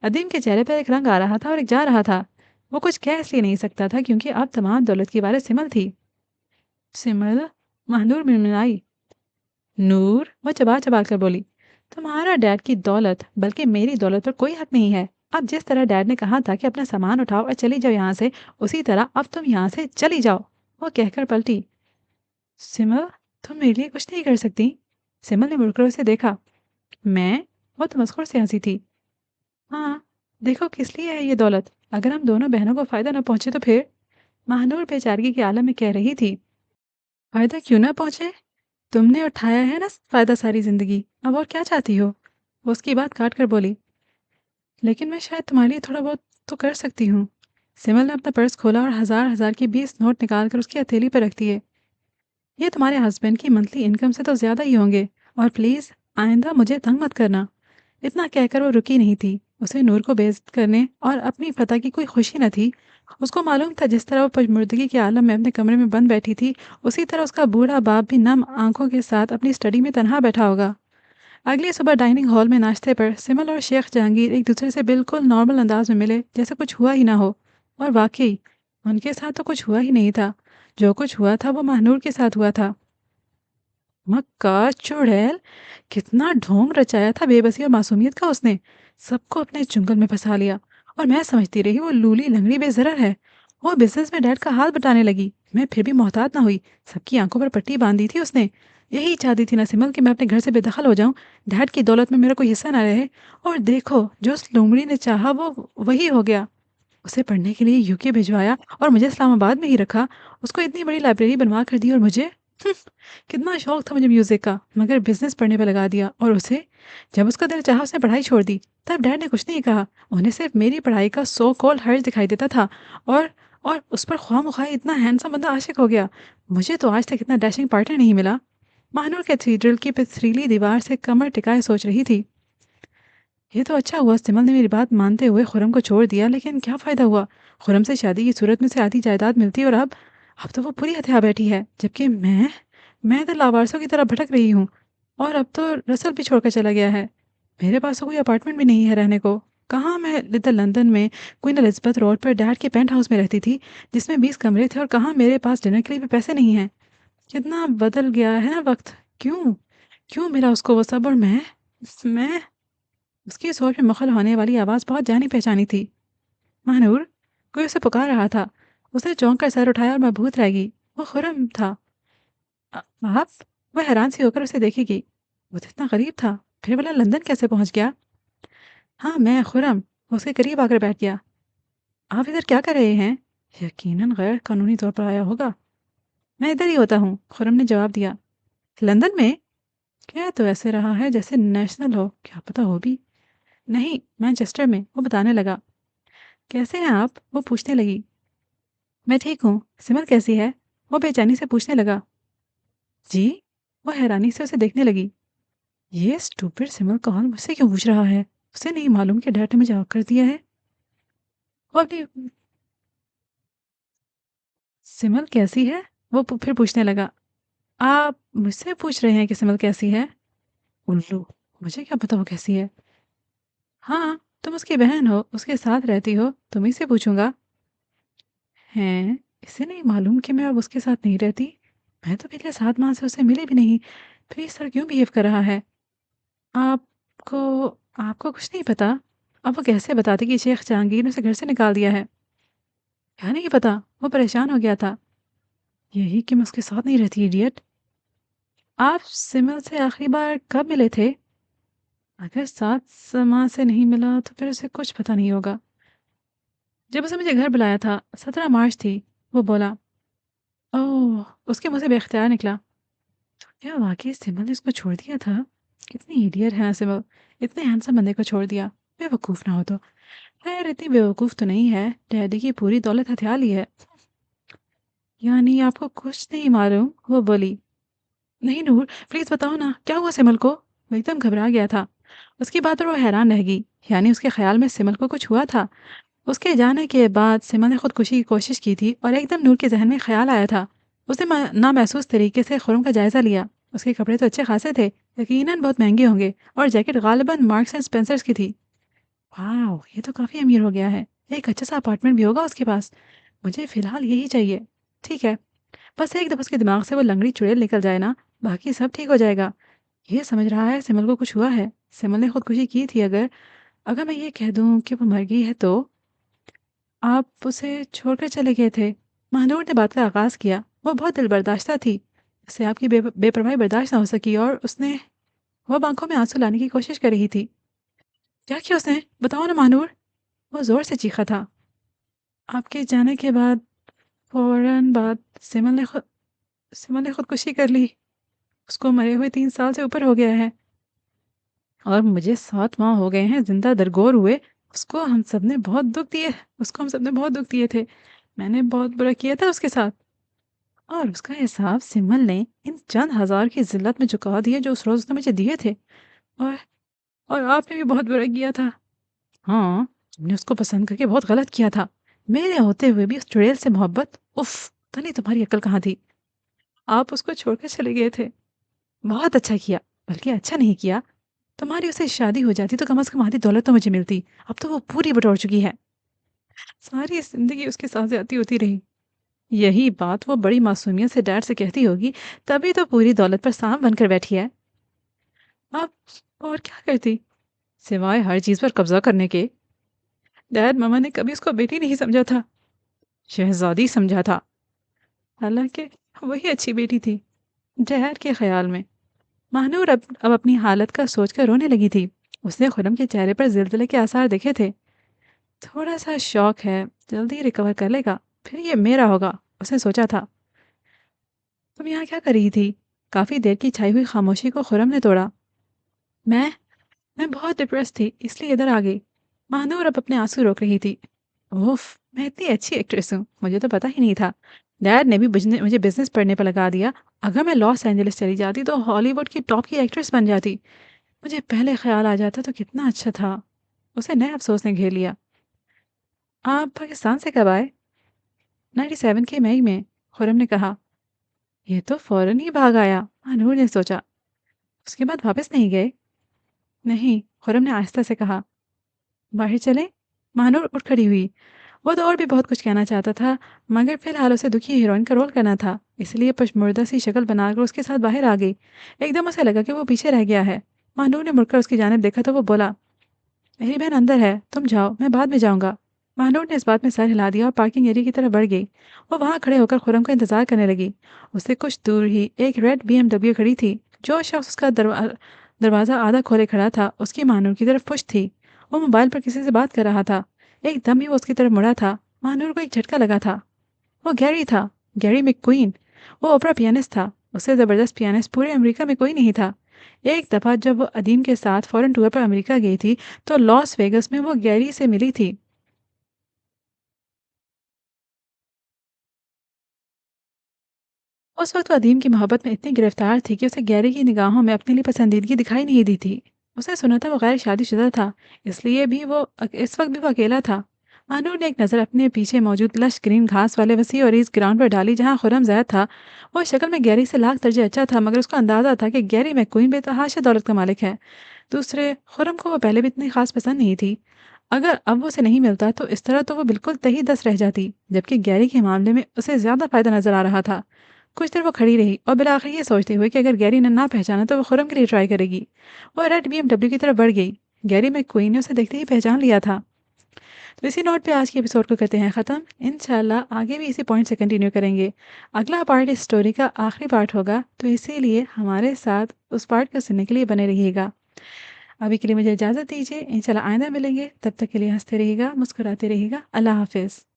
ادیم کے چہرے پر ایک رنگ آ رہا تھا اور ایک جا رہا تھا۔ وہ کچھ کہہ اس لیے نہیں سکتا تھا کیونکہ اب تمام دولت کی وارث سمل تھی۔ سمل، مہنور منمنائی۔ نور، وہ چبا چبا کر بولی، تمہارا ڈیڈ کی دولت بلکہ میری دولت پر کوئی حق نہیں ہے۔ اب جس طرح ڈیڈ نے کہا تھا کہ اپنا سامان اٹھاؤ اور چلی جاؤ یہاں سے، اسی طرح اب تم یہاں سے چلی جاؤ، وہ کہہ کر پلٹی۔ سمل، تم میرے لیے کچھ نہیں کر سکتی؟ سمل نے مڑ کر اسے دیکھا۔ میں؟ وہ تو مسخر سے ہنسی تھی۔ ہاں، دیکھو کس لیے ہے یہ دولت؟ اگر ہم دونوں بہنوں کو فائدہ نہ پہنچے تو پھر؟ مہنور بے چارگی کے عالم میں کہہ رہی تھی۔ فائدہ کیوں نہ پہنچے؟ تم نے اٹھایا ہے نا فائدہ ساری زندگی، اب اور کیا چاہتی ہو؟ وہ اس کی بات کاٹ کر بولی۔ لیکن میں شاید تمہارے لیے تھوڑا بہت تو کر سکتی ہوں۔ سمل نے اپنا پرس کھولا اور ہزار ہزار کی 20 نوٹ نکال کر اس کی ہتھیلی پہ رکھ دیے۔ یہ تمہارے ہسبینڈ کی منتھلی انکم سے تو زیادہ ہی ہوں گے، اور پلیز آئندہ مجھے تنگ مت کرنا۔ اتنا کہہ کر وہ رکی نہیں تھی۔ اسے نور کو بےعزت کرنے اور اپنی فتح کی کوئی خوشی نہ تھی۔ اس کو معلوم تھا جس طرح وہ پشمردگی کے عالم میں اپنے کمرے میں بند بیٹھی تھی، اسی طرح اس کا بوڑھا باپ بھی نم آنکھوں کے ساتھ اپنی اسٹڈی میں تنہا بیٹھا ہوگا۔ اگلی صبح ڈائننگ ہال میں ناشتے پر سمل اور شیخ جہانگیر ایک دوسرے سے بالکل نارمل انداز میں ملے، جیسے کچھ ہوا ہی نہ ہو۔ اور واقعی ان کے ساتھ تو کچھ ہوا ہی نہیں تھا۔ جو کچھ ہوا تھا وہ مہنور کے ساتھ ہوا تھا۔ مکہ چڑیل، کتنا ڈھونگ رچایا تھا بے بسی اور معصومیت کا اس نے، سب کو اپنے چنگل میں پھنسا لیا، اور میں سمجھتی رہی وہ لولی لنگڑی بے ضرر ہے۔ وہ بزنس میں ڈیڈ کا ہاتھ بٹانے لگی، میں پھر بھی محتاط نہ ہوئی۔ سب کی آنکھوں پر پٹی باندھی تھی اس نے۔ یہی چاہتی تھی نہ سمل کہ میں اپنے گھر سے بے دخل ہو جاؤں، ڈیڈ کی دولت میں میرا کوئی حصہ نہ رہے۔ اور دیکھو جو اس لومڑی نے چاہا وہ وہی ہو گیا۔ اسے پڑھنے کے لیے یو کے بھجوایا اور مجھے اسلام آباد میں ہی رکھا۔ اس کو اتنی بڑی لائبریری بنوا کر دی، اور مجھے کتنا شوق تھا مجھے میوزک کا، مگر بزنس پڑھنے پہ لگا دیا۔ اور اسے جب اس کا دل چاہا اس نے پڑھائی چھوڑ دی۔ تب ڈیڈ نے کچھ نہیں کہا، انہیں صرف میری پڑھائی کا سو کال حرج دکھائی دیتا تھا، اور اور اس پر خواہ مخواہ اتنا ہینڈسم بندہ عاشق ہو گیا۔ مجھے تو آج تک اتنا ڈیشنگ پارٹنر نہیں ملا۔ مہنور کیتھیڈرل کی پتھریلی دیوار سے کمر ٹکائے سوچ رہی تھی۔ یہ تو اچھا ہوا سمل نے میری بات مانتے ہوئے خرم کو چھوڑ دیا، لیکن کیا فائدہ ہوا؟ خرم سے شادی کی صورت میں سے آدھی جائیداد ملتی، اور اب تو وہ پوری ہتھیا بیٹھی ہے، جبکہ میں تو لاوارسوں کی طرح بھٹک رہی ہوں۔ اور اب تو رسل بھی چھوڑ کر چلا گیا ہے۔ میرے پاس تو کوئی اپارٹمنٹ بھی نہیں ہے رہنے کو۔ کہاں میں لٹل لندن میں کوئین الزبتھ روڈ پر ڈیڈ کے پینٹ ہاؤس میں رہتی تھی، جس میں 20 کمرے تھے، اور کہاں میرے پاس ڈنر کے لیے بھی پیسے نہیں ہیں۔ کتنا بدل گیا ہے نا وقت! کیوں کیوں ملا اس کو وہ سب، اور میں اس کی سوچ میں مخل ہونے والی آواز بہت جانی پہچانی تھی۔ مہنور! کوئی اسے پکار رہا تھا۔ اس نے چونک کر سر اٹھایا اور مبہوت رہ گئی۔ وہ خرم تھا۔ آپ؟ وہ حیران سی ہو کر اسے دیکھے گی۔ وہ تو اتنا غریب تھا، پھر بلا لندن کیسے پہنچ گیا؟ ہاں میں خرم۔ وہ اس کے قریب آ کر بیٹھ گیا۔ آپ ادھر کیا کر رہے ہیں؟ یقیناً غیر قانونی طور پر آیا ہوگا۔ میں ادھر ہی ہوتا ہوں، خرم نے جواب دیا۔ لندن میں؟ کیا تو ایسے رہا ہے جیسے نیشنل ہو، کیا پتہ ہو بھی۔ نہیں، مانچسٹر میں، وہ بتانے لگا۔ کیسے ہیں آپ؟ وہ پوچھنے لگی۔ میں ٹھیک ہوں، سمر کیسی ہے؟ وہ بے چینی سے پوچھنے لگا۔ جی؟ وہ حیرانی سے اسے دیکھنے لگی۔ یہ اسٹوپڈ سمر کون مجھ سے کیوں پوچھ رہا ہے؟ اسے نہیں معلوم کہ ڈیڈ نے مجھے آف کر دیا ہے؟ وہ اپنی سمر کیسی ہے؟ وہ پھر پوچھنے لگا۔ آپ مجھ سے پوچھ رہے ہیں کہ سمر کیسی ہے؟ الو، مجھے کیا پتا وہ کیسی ہے؟ ہاں، تم اس کی بہن ہو، اس کے ساتھ رہتی ہو، تم ہی سے پوچھوں گا۔ ہیں؟ اسے نہیں معلوم کہ میں اب اس کے ساتھ نہیں رہتی؟ میں تو پچھلے 7 ماہ سے اسے ملی بھی نہیں، پھر اس طرح کیوں بہیو کر رہا ہے؟ آپ کو آپ کو کچھ نہیں پتا؟ اب وہ کیسے بتاتی کہ شیخ جہانگیر نے اسے گھر سے نکال دیا ہے؟ کیا نہیں پتا؟ وہ پریشان ہو گیا تھا۔ یہی کہ میں اس کے ساتھ نہیں رہتی، ایڈیٹ۔ آپ سمل سے آخری بار کب ملے تھے؟ اگر 7 ماہ سے نہیں ملا تو پھر اسے کچھ پتا نہیں ہوگا۔ جب اسے مجھے گھر بلایا تھا 17 مارچ تھی، وہ بولا۔ اوہ! اس کے منہ سے بے اختیار نکلا۔ تو کیا واقعی سمل نے اس کو چھوڑ دیا تھا؟ کتنی ایڈیٹ ہے سمل، اتنے ہینڈسم بندے کو چھوڑ دیا۔ بے وقوف نہ ہو تو۔ خیر اتنی بے وقوف تو نہیں ہے، ڈیڈی کی پوری دولت ہتھیا لی ہے۔ یعنی آپ کو کچھ نہیں معلوم؟ وہ بولی۔ نہیں نور، پلیز بتاؤ نا، کیا ہوا سمل کو؟ وہ ایک دم گھبرا گیا تھا۔ اس کی بات پر وہ حیران رہ گئی، یعنی اس کے خیال میں سمل کو کچھ ہوا تھا۔ اس کے جانے کے بعد سمل نے خودکشی کی کوشش کی تھی، اور ایک دم نور کے ذہن میں خیال آیا تھا۔ اس نے نامحسوس طریقے سے خرم کا جائزہ لیا۔ اس کے کپڑے تو اچھے خاصے تھے، یقیناً بہت مہنگے ہوں گے، اور جیکٹ غالباً مارکس اینڈ اسپینسرز کی تھی۔ واو، یہ تو کافی امیر ہو گیا ہے۔ ایک اچھا سا اپارٹمنٹ بھی ہوگا اس کے پاس۔ مجھے فی الحال یہی چاہیے۔ ٹھیک ہے، بس ایک دم اس کے دماغ سے وہ لنگڑی چڑیل نکل جائے نا، باقی سب ٹھیک ہو جائے گا۔ یہ سمجھ رہا ہے سمل کو کچھ ہوا ہے، سمل نے خودکشی کی تھی اگر، اگر میں یہ کہہ دوں کہ وہ مر گئی ہے تو آپ اسے چھوڑ کر چلے گئے تھے۔ مہنور نے بات کا آغاز کیا۔ وہ بہت دل برداشتہ تھی، اسے آپ کی بے پرواہی برداشت نہ ہو سکی اور اس نے وہ آنکھوں میں آنسو لانے کی کوشش کر رہی تھی۔ کیا کیا اس نے؟ بتاؤ نا مہنور! وہ زور سے چیخا تھا۔ آپ کے جانے کے بعد فوراً بعد سمن نے خودکشی کر لی۔ اس کو مرے ہوئے 3 سال سے اوپر ہو گیا ہے اور مجھے 7 ماہ ہو گئے ہیں زندہ درگور ہوئے۔ اس کو ہم سب نے بہت دکھ دیے تھے۔ میں نے بہت برا کیا تھا اس کے ساتھ اور اس کا حساب سمل نے ان چند ہزار کی ذلت میں چکا دیا جو اس روز اس نے مجھے دیے تھے۔ اور اور آپ نے بھی بہت برا کیا تھا۔ ہاں، تم نے اس کو پسند کر کے بہت غلط کیا تھا۔ میرے ہوتے ہوئے بھی اس چڑیل سے محبت! اف! پتہ نہیں تمہاری عقل کہاں تھی؟ آپ اس کو چھوڑ کر چلے گئے تھے۔ بہت اچھا کیا، بلکہ اچھا نہیں کیا۔ تمہاری اس سے شادی ہو جاتی تو کم از کم آدھی دولت تو مجھے ملتی۔ اب تو وہ پوری بٹور چکی ہے۔ ساری زندگی اس کے ساتھ زیادتی ہوتی رہی۔ یہی بات وہ بڑی معصومیت سے ڈیڈ سے کہتی ہوگی، تبھی تو پوری دولت پر سانپ بن کر بیٹھی ہے۔ اب اور کیا کرتی سوائے ہر چیز پر قبضہ کرنے کے؟ ڈیڈ ماما نے کبھی اس کو بیٹی نہیں سمجھا تھا، شہزادی سمجھا تھا، حالانکہ وہی اچھی بیٹی تھی ڈیڈ کے خیال میں۔ مہنور اب اپنی حالت کا سوچ کر رونے لگی تھی۔ اس نے خرم کے چہرے پر زلزلے کے آثار دیکھے تھے۔ تھوڑا سا شوق ہے، جلدی ریکور کر لے گا، پھر یہ میرا ہوگا، اس نے سوچا تھا۔ تم یہاں کیا کر رہی تھی؟ کافی دیر کی چھائی ہوئی خاموشی کو خرم نے توڑا۔ میں میں بہت ڈپریس تھی، اس لیے ادھر آ گئی۔ مہنور اب اپنے آنسو روک رہی تھی۔ اوف! میں اتنی اچھی ایکٹریس ہوں، مجھے تو پتا ہی نہیں تھا۔ ڈیڈ نے بھی مجھے بزنس پڑھنے پر لگا دیا۔ اگر میں لاس اینجلس چلی جاتی تو ہالی ووڈ کی ٹاپ کی ایکٹریس بن جاتی۔ مجھے پہلے خیال آ جاتا تو کتنا اچھا تھا۔ اسے نئے افسوس نے گھیر لیا۔ آپ پاکستان سے کب آئے؟ 97 کے مئی میں، خرم نے کہا۔ یہ تو فوراً ہی بھاگ آیا، مہنور نے سوچا۔ اس کے بعد واپس نہیں گئے؟ نہیں، خرم نے آہستہ سے کہا۔ باہر چلیں؟ مہنور اٹھ کھڑی ہوئی۔ وہ تو اور بھی بہت کچھ کہنا چاہتا تھا، مگر فی الحال اسے دکھی ہیروئن کا رول کرنا تھا، اس لیے پشمردہ سی شکل بنا کر اس کے ساتھ باہر آ گئی۔ ایک دم اسے لگا کہ وہ پیچھے رہ گیا ہے۔ مہنور نے مڑ کر اس کی جانب دیکھا تو وہ بولا، میری بہن اندر ہے، تم جاؤ، میں بعد میں جاؤں گا۔ مہنور نے اس بات میں سر ہلا دیا اور پارکنگ ایریا کی طرف بڑھ گئی۔ وہ وہاں کھڑے ہو کر خرم کا انتظار کرنے لگی۔ اس سے کچھ دور ہی ایک ریڈ BMW کھڑی تھی۔ جو شخص اس کا دروازہ آدھا کھولے کھڑا تھا اس کی مہنور کی طرف پشت تھی۔ وہ موبائل پر کسی سے بات کر رہا تھا۔ ایک دم ہی وہ اس کی طرف مڑا تھا۔ مہنور کو ایک جھٹکا لگا تھا۔ وہ گیری تھا، گیری میک کوئن۔ وہ اوپرا پیانسٹ تھا، اس سے زبردست پیانسٹ پورے امریکہ میں کوئی نہیں تھا۔ ایک دفعہ جب وہ ادیم کے ساتھ فورن ٹور پر امریکہ گئی تھی تو لاس ویگس میں وہ گیری سے ملی تھی۔ اس وقت وہ ادیم کی محبت میں اتنی گرفتار تھی کہ اسے گیری کی نگاہوں میں اپنے لیے پسندیدگی دکھائی نہیں دی تھی۔ اس نے سنا تھا وہ غیر شادی شدہ تھا، اس لیے بھی وہ اس وقت بھی وہ اکیلا تھا۔ مانور نے ایک نظر اپنے پیچھے موجود لش گرین گھاس والے وسیع اور اس گراؤنڈ پر ڈالی جہاں خرم زید تھا۔ وہ شکل میں گیری سے لاکھ درجے اچھا تھا، مگر اس کو اندازہ تھا کہ گیری میں کوئی بے تحاشا دولت کا مالک ہے۔ دوسرے، خرم کو وہ پہلے بھی اتنی خاص پسند نہیں تھی۔ اگر اب وہ اسے نہیں ملتا تو اس طرح تو وہ بالکل تہی دس رہ جاتی، جبکہ گیری کے معاملے میں اسے زیادہ فائدہ نظر آ رہا تھا۔ کچھ دیر وہ کھڑی رہی اور بالآخر یہ سوچتے ہوئے کہ اگر گیری نے نہ پہچانا تو وہ خرم کے لیے ٹرائی کرے گی۔ وہ ریڈ BMW کی طرف بڑھ گئی۔ گیری میں کوئی نے اسے دیکھتے ہی پہچان لیا تھا۔ تو اسی نوٹ پہ آج کے ایپیسوڈ کو کرتے ہیں ختم۔ انشاءاللہ آگے بھی اسی پوائنٹ سے کنٹینیو کریں گے۔ اگلا پارٹ اس سٹوری کا آخری پارٹ ہوگا، تو اسی لیے ہمارے ساتھ اس پارٹ کو سننے کے لیے بنے رہیے گا۔ ابھی کے لیے مجھے اجازت دیجیے، انشاءاللہ آئندہ ملیں گے، تب تک کے لیے ہنستے رہیے گا، مسکراتے رہیے گا۔ اللہ حافظ۔